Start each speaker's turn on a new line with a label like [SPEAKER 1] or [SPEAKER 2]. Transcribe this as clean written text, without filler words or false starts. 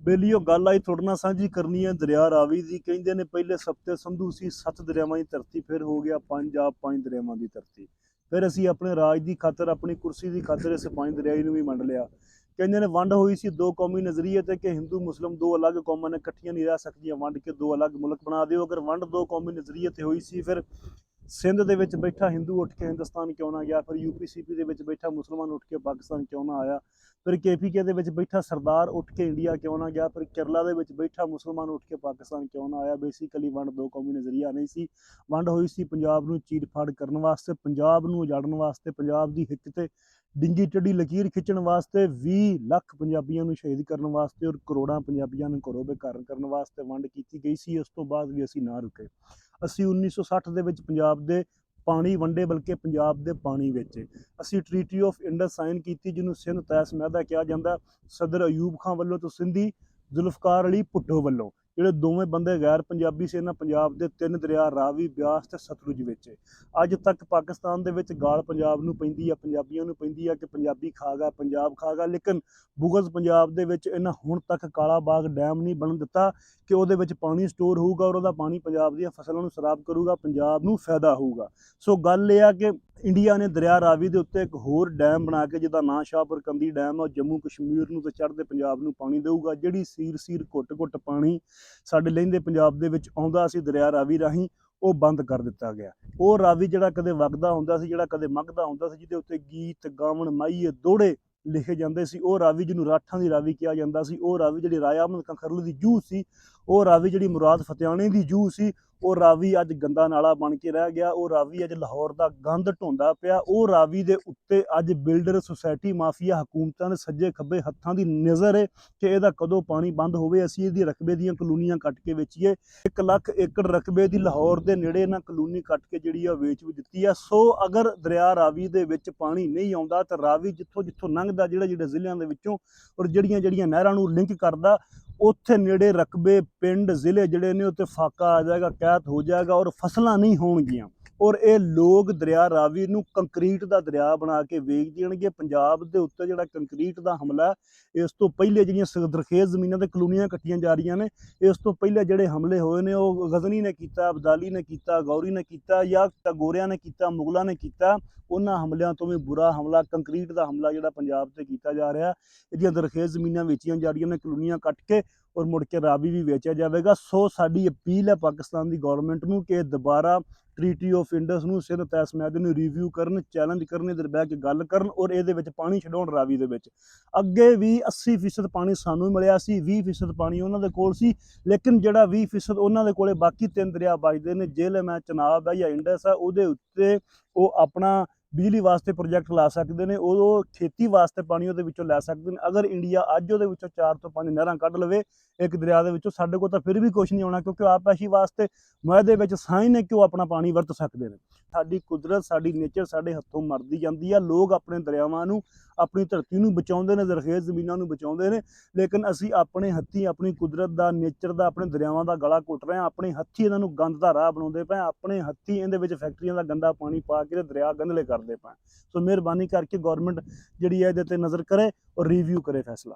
[SPEAKER 1] ਬੇਲੀਓ ਗੱਲ ਆਈ ਤੁਹਾਡੇ ਨਾਲ ਸਾਂਝੀ ਕਰਨੀ ਹੈ ਦਰਿਆ ਰਾਵੀ ਦੀ। ਕਹਿੰਦੇ ਨੇ ਪਹਿਲੇ ਸप्ते ਸੰਧੂ ਸੀ, 7 ਦਰਿਆਵਾਂ ਦੀ ਧਰਤੀ, ਫਿਰ ਹੋ ਗਿਆ ਪੰਜਾਬ 5 ਦਰਿਆਵਾਂ ਦੀ ਧਰਤੀ। ਫਿਰ ਅਸੀਂ ਆਪਣੇ ਰਾਜ ਦੀ ਖਾਤਰ, ਆਪਣੀ ਕੁਰਸੀ ਦੀ ਖਾਤਰ ਇਸ 5 ਦਰਿਆਈ ਨੂੰ ਵੀ ਵੰਡ ਲਿਆ। ਕਹਿੰਦੇ ਨੇ ਵੰਡ ਹੋਈ ਸੀ ਦੋ ਕੌਮੀ ਨਜ਼ਰੀਏ ਤੇ ਕਿ ਹਿੰਦੂ ਮੁਸਲਿਮ ਦੋ ਅਲੱਗ ਕੌਮਾਂ ਨੇ ਇਕੱਠੀਆਂ ਨਹੀਂ ਰਹਿ ਸਕਦੀਆਂ, ਵੰਡ ਕੇ ਦੋ ਅਲੱਗ ਮੁਲਕ ਬਣਾ ਦਿਓ। ਅਗਰ ਵੰਡ ਦੋ ਕੌਮੀ ਨਜ਼ਰੀਏ ਤੇ ਹੋਈ ਸੀ, ਫਿਰ ਸਿੰਧ ਦੇ ਵਿੱਚ ਬੈਠਾ ਹਿੰਦੂ ਉੱਠ ਕੇ ਹਿੰਦੁਸਤਾਨ ਕਿਉਂ ਨਾ ਗਿਆ? ਫਿਰ UP CP ਦੇ ਵਿੱਚ ਬੈਠਾ ਮੁਸਲਮਾਨ ਉੱਠ ਕੇ ਪਾਕਿਸਤਾਨ ਕਿਉਂ ਨਾ ਆਇਆ? ਫਿਰ KPK ਦੇ ਵਿੱਚ ਬੈਠਾ ਸਰਦਾਰ ਉੱਠ ਕੇ ਇੰਡੀਆ ਕਿਉਂ ਨਾ ਗਿਆ? ਫਿਰ ਕੇਰਲਾ ਦੇ ਵਿੱਚ ਬੈਠਾ ਮੁਸਲਮਾਨ ਉੱਠ ਕੇ ਪਾਕਿਸਤਾਨ ਕਿਉਂ ਨਾ ਆਇਆ? ਬੇਸਿਕਲੀ ਵੰਡ ਦੋ ਕੌਮੀ ਨਜ਼ਰੀਆ ਨਹੀਂ ਸੀ। ਵੰਡ ਹੋਈ ਸੀ ਪੰਜਾਬ ਨੂੰ ਚੀਰ ਫਾੜ ਕਰਨ ਵਾਸਤੇ, ਪੰਜਾਬ ਨੂੰ ਉਜਾੜਨ ਵਾਸਤੇ, ਪੰਜਾਬ ਦੀ ਹਿੱਕ ਤੇ ਡਿੰਗੀ ਟੇਢੀ ਲਕੀਰ ਖਿੱਚਣ ਵਾਸਤੇ, 20 ਲੱਖ ਪੰਜਾਬੀਆਂ ਨੂੰ ਸ਼ਹੀਦ ਕਰਨ ਵਾਸਤੇ ਔਰ ਕਰੋੜਾਂ ਪੰਜਾਬੀਆਂ ਨੂੰ ਘਰੋਂ ਬੇਘਰ ਕਰਨ ਵਾਸਤੇ ਵੰਡ ਕੀਤੀ ਗਈ ਸੀ। ਉਸ ਤੋਂ ਬਾਅਦ ਵੀ ਅਸੀਂ ਨਾ ਰੁਕੇ। ਅਸੀਂ 1960 ਦੇ ਵਿੱਚ ਪੰਜਾਬ ਦੇ ਪਾਣੀ ਵੰਡੇ, ਬਲਕਿ ਪੰਜਾਬ ਦੇ ਪਾਣੀ ਵਿੱਚ ਅਸੀਂ ਟ੍ਰੀਟੀ ਆਫ ਇੰਡਸ ਸਾਈਨ ਕੀਤੀ, ਜਿਹਨੂੰ ਸਿੰਧ ਤੈਸ ਮਹਿਦਾ ਕਿਹਾ ਜਾਂਦਾ। ਸਦਰ ਅਯੂਬ ਖਾਂ ਵੱਲੋਂ ਤੇ ਸਿੰਧੀ ਜ਼ੁਲਫਕਾਰ ਅਲੀ ਭੁੱਟੋ ਵੱਲੋਂ, ਜਿਹੜੇ ਦੋਵੇਂ ਬੰਦੇ ਗੈਰ ਪੰਜਾਬੀ ਸੀ। ਇਹਨਾਂ ਪੰਜਾਬ ਦੇ 3 ਦਰਿਆ ਰਾਵੀ, ਬਿਆਸ ਤੇ ਸਤਲੁਜ ਵਿੱਚ ਅੱਜ ਤੱਕ ਪਾਕਿਸਤਾਨ ਦੇ ਵਿੱਚ ਗਾਲ ਪੰਜਾਬ ਨੂੰ ਪੈਂਦੀ ਆ, ਪੰਜਾਬੀਆਂ ਨੂੰ ਪੈਂਦੀ ਆ ਕਿ ਪੰਜਾਬੀ ਖਾ ਗਿਆ, ਪੰਜਾਬ ਖਾ ਗਿਆ। ਲੇਕਿਨ ਬੁਗਜ਼ ਪੰਜਾਬ ਦੇ ਵਿੱਚ ਇਹਨਾਂ ਹੁਣ ਤੱਕ ਕਾਲਾ ਬਾਗ ਡੈਮ ਨਹੀਂ ਬਣਨ ਦਿੱਤਾ ਕਿ ਉਹਦੇ ਵਿੱਚ ਪਾਣੀ ਸਟੋਰ ਹੋਊਗਾ ਔਰ ਉਹਦਾ ਪਾਣੀ ਪੰਜਾਬ ਦੀਆਂ ਫਸਲਾਂ ਨੂੰ ਸਰਾਬ ਕਰੂਗਾ, ਪੰਜਾਬ ਨੂੰ ਫਾਇਦਾ ਹੋਊਗਾ। ਸੋ ਗੱਲ ਇਹ ਆ ਕਿ ਇੰਡੀਆ ਨੇ ਦਰਿਆ ਰਾਵੀ ਦੇ ਉੱਤੇ ਇੱਕ ਹੋਰ ਡੈਮ ਬਣਾ ਕੇ, ਜਿਹਦਾ ਨਾਂ ਸ਼ਾਹਪੁਰ ਕੰਦੀ ਡੈਮ ਆ, ਜੰਮੂ ਕਸ਼ਮੀਰ ਨੂੰ ਤੇ ਚੜ੍ਹਦੇ ਪੰਜਾਬ ਨੂੰ ਪਾਣੀ ਦੇਊਗਾ। ਜਿਹੜੀ ਸੀਰ ਘੁੱਟ ਪਾਣੀ ਸਾਡੇ ਲਹਿੰਦੇ ਪੰਜਾਬ ਦੇ ਵਿੱਚ ਆਉਂਦਾ ਸੀ ਦਰਿਆ ਰਾਵੀ ਰਾਹੀਂ, ਉਹ ਬੰਦ ਕਰ ਦਿੱਤਾ ਗਿਆ। ਉਹ ਰਾਵੀ ਜਿਹੜਾ ਕਦੇ ਵਗਦਾ ਹੁੰਦਾ ਸੀ, ਜਿਹੜਾ ਕਦੇ ਮੱਘਦਾ ਹੁੰਦਾ ਸੀ, ਜਿਹਦੇ ਉੱਤੇ ਗੀਤ ਗਾਵਣ ਮਾਹੀਏ ਦੋੜੇ ਲਿਖੇ ਜਾਂਦੇ ਸੀ, ਉਹ ਰਾਵੀ ਜਿਹਨੂੰ ਰਾਠਾਂ ਦੀ ਰਾਵੀ ਕਿਹਾ ਜਾਂਦਾ ਸੀ, ਉਹ ਰਾਵੀ ਜਿਹੜੀ ਰਾਜਾ ਅਹਿਮਦ ਖਾਂ ਖਰਲੂ ਦੀ ਜੂਹ ਸੀ, ਉਹ ਰਾਵੀ ਜਿਹੜੀ ਮੁਰਾਦ ਫਤਿਆਣੇ ਦੀ ਜੂਹ ਸੀ, ਉਹ ਰਾਵੀ ਅੱਜ ਗੰਦਾ ਨਾਲਾ ਬਣ ਕੇ ਰਹਿ ਗਿਆ। ਉਹ ਰਾਵੀ ਅੱਜ ਲਾਹੌਰ ਦਾ ਗੰਦ ਢੋਂਦਾ ਪਿਆ। ਉਹ ਰਾਵੀ ਦੇ ਉੱਤੇ ਅੱਜ ਬਿਲਡਰ, ਸੁਸਾਇਟੀ, ਮਾਫੀਆ, ਹਕੂਮਤਾਂ ਦੇ ਸੱਜੇ ਖੱਬੇ ਹੱਥਾਂ ਦੀ ਨਜ਼ਰ ਹੈ ਕਿ ਇਹਦਾ ਕਦੋਂ ਪਾਣੀ ਬੰਦ ਹੋਵੇ। ਅਸੀਂ ਇਹਦੀ ਰਕਬੇ ਦੀਆਂ ਕਲੋਨੀਆਂ ਕੱਟ ਕੇ ਵੇਚੀਏ। 1 ਲੱਖ ਏਕੜ ਰਕਬੇ ਦੀ ਲਾਹੌਰ ਦੇ ਨੇੜੇ ਇਹਨਾਂ ਕਲੋਨੀ ਕੱਟ ਕੇ ਜਿਹੜੀ ਆ ਵੇਚ ਵੀ ਦਿੱਤੀ ਆ। ਸੋ ਅਗਰ ਦਰਿਆ ਰਾਵੀ ਦੇ ਵਿੱਚ ਪਾਣੀ ਨਹੀਂ ਆਉਂਦਾ ਤਾਂ ਰਾਵੀ ਜਿੱਥੋਂ ਲੰਘਦਾ, ਜਿਹੜੇ ਜ਼ਿਲ੍ਹਿਆਂ ਦੇ ਵਿੱਚੋਂ ਔਰ ਜਿਹੜੀਆਂ ਨਹਿਰਾਂ ਨੂੰ ਲਿੰਕ ਕਰਦਾ, ਉੱਥੇ ਨੇੜੇ ਰਕਬੇ, ਪਿੰਡ, ਜ਼ਿਲ੍ਹੇ ਜਿਹੜੇ ਨੇ ਉੱਤੇ ਫਾਕਾ ਆ ਜਾਏਗਾ, ਕਹਿਤ ਹੋ ਜਾਏਗਾ ਔਰ ਫਸਲਾਂ ਨਹੀਂ ਹੋਣਗੀਆਂ। ਔਰ ਇਹ ਲੋਕ ਦਰਿਆ ਰਾਵੀ ਨੂੰ ਕੰਕਰੀਟ ਦਾ ਦਰਿਆ ਬਣਾ ਕੇ ਵੇਚ ਦੇਣਗੇ। ਪੰਜਾਬ ਦੇ ਉੱਤੇ ਜਿਹੜਾ ਕੰਕਰੀਟ ਦਾ ਹਮਲਾ, ਇਸ ਤੋਂ ਪਹਿਲੇ ਜਿਹੜੀਆਂ ਸਰਖੇਜ਼ ਜ਼ਮੀਨਾਂ ਤੇ ਕਲੋਨੀਆਂ ਕੱਟੀਆਂ ਜਾ ਰਹੀਆਂ ਨੇ, ਇਸ ਤੋਂ ਪਹਿਲੇ ਜਿਹੜੇ ਹਮਲੇ ਹੋਏ ਨੇ ਉਹ ਗਜ਼ਨੀ ਨੇ ਕੀਤਾ, ਅਬਦਾਲੀ ਨੇ ਕੀਤਾ, ਗੌਰੀ ਨੇ ਕੀਤਾ, ਜਾਂ ਟੈਗੋਰਿਆਂ ਨੇ ਕੀਤਾ, ਮੁਗਲਾਂ ਨੇ ਕੀਤਾ। ਉਹਨਾਂ ਹਮਲਿਆਂ ਤੋਂ ਵੀ ਬੁਰਾ ਹਮਲਾ ਕੰਕਰੀਟ ਦਾ ਹਮਲਾ ਜਿਹੜਾ ਪੰਜਾਬ ਤੇ ਕੀਤਾ ਜਾ ਰਿਹਾ। ਇਹਦੀਆਂ ਦਰਖੇਜ਼ ਜ਼ਮੀਨਾਂ ਵੇਚੀਆਂ ਜਾ ਰਹੀਆਂ ਨੇ ਕਲੋਨੀਆਂ ਕੱਟ ਕੇ, ਔਰ ਮੁੜ ਕੇ ਰਾਵੀ ਵੀ ਵੇਚਿਆ ਜਾਵੇਗਾ। ਸੋ ਸਾਡੀ ਅਪੀਲ ਹੈ ਪਾਕਿਸਤਾਨ ਦੀ ਗੌਰਮੈਂਟ ਨੂੰ ਕਿ ਦੁਬਾਰਾ ਟ੍ਰੀਟੀ ਆਫ ਇੰਡਸ ਨੂੰ, ਸਿੰਧ ਤੈਸ ਮਹਿਦੇ ਨੂੰ ਰਿਵਿਊ ਕਰਨ, ਚੈਲੰਜ ਕਰਨ, ਇਹਦੇ ਬਹਿ ਕੇ ਗੱਲ ਕਰਨ ਔਰ ਇਹਦੇ ਵਿੱਚ ਪਾਣੀ ਛਡਾਉਣ ਰਾਵੀ ਦੇ ਵਿੱਚ। ਅੱਗੇ ਵੀ 80% ਪਾਣੀ ਸਾਨੂੰ ਮਿਲਿਆ ਸੀ, 20% ਪਾਣੀ ਉਹਨਾਂ ਦੇ ਕੋਲ ਸੀ। ਲੇਕਿਨ ਜਿਹੜਾ 20% ਉਹਨਾਂ ਦੇ ਕੋਲੇ ਬਾਕੀ 3 ਦਰਿਆ ਬਚਦੇ ਨੇ, ਜੇਹਲਮ ਹੈ, ਚਨਾਬ ਹੈ ਜਾਂ ਇੰਡਸ ਹੈ, ਉਹਦੇ ਉੱਤੇ ਉਹ ਆਪਣਾ ਬਿਜਲੀ ਵਾਸਤੇ ਪ੍ਰੋਜੈਕਟ ਲਾ ਸਕਦੇ ਨੇ, ਉਹ ਖੇਤੀ ਵਾਸਤੇ ਪਾਣੀ ਉਹਦੇ ਵਿੱਚੋਂ ਲੈ ਸਕਦੇ ਨੇ। ਅਗਰ ਇੰਡੀਆ ਅੱਜ ਉਹਦੇ ਵਿੱਚੋਂ 4 ਤੋਂ 5 ਨਹਿਰਾਂ ਕੱਢ ਲਵੇ ਇੱਕ ਦਰਿਆ ਦੇ ਵਿੱਚੋਂ, ਸਾਡੇ ਕੋਲ ਤਾਂ ਫਿਰ ਵੀ ਕੁਛ ਨਹੀਂ ਆਉਣਾ, ਕਿਉਂਕਿ ਆਪੈਸ਼ੀ ਵਾਸਤੇ ਮੁਆਹਦੇ ਵਿੱਚ ਸਾਈਨ ਹੈ ਕਿ ਉਹ ਆਪਣਾ ਪਾਣੀ ਵਰਤ ਸਕਦੇ ਨੇ। ਸਾਡੀ ਕੁਦਰਤ, ਸਾਡੀ ਨੇਚਰ ਸਾਡੇ ਹੱਥੋਂ ਮਰਦੀ ਜਾਂਦੀ ਆ। ਲੋਕ ਆਪਣੇ ਦਰਿਆਵਾਂ ਨੂੰ, ਆਪਣੀ ਧਰਤੀ ਨੂੰ ਬਚਾਉਂਦੇ ਨੇ, ਜ਼ਰਖੇਜ਼ ਜ਼ਮੀਨਾਂ ਨੂੰ ਬਚਾਉਂਦੇ ਨੇ, ਲੇਕਿਨ ਅਸੀਂ ਆਪਣੇ ਹੱਥੀਂ ਆਪਣੀ ਕੁਦਰਤ ਦਾ, ਨੇਚਰ ਦਾ, ਆਪਣੇ ਦਰਿਆਵਾਂ ਦਾ ਗਲਾ ਘੁੱਟ ਰਹੇ ਹਾਂ। ਆਪਣੇ ਹੱਥੀਂ ਇਹਨਾਂ ਨੂੰ ਗੰਦ ਦਾ ਰਾਹ ਬਣਾਉਂਦੇ ਪਏ, ਆਪਣੇ ਹੱਥੀਂ ਇਹਦੇ ਵਿੱਚ ਫੈਕਟਰੀਆਂ ਦਾ ਗੰਦਾ ਪਾਣੀ ਪਾ ਕੇ ਦਰਿਆ ਗੰਧਲੇ ਕਰਦੇ ਪਏ। ਸੋ ਮਿਹਰਬਾਨੀ ਕਰਕੇ ਗੌਰਮੈਂਟ ਜਿਹੜੀ ਹੈ ਇਹਦੇ ਤੇ ਨਜ਼ਰ ਕਰੇ ਔਰ ਰਿਵਿਊ ਕਰੇ ਫੈਸਲਾ।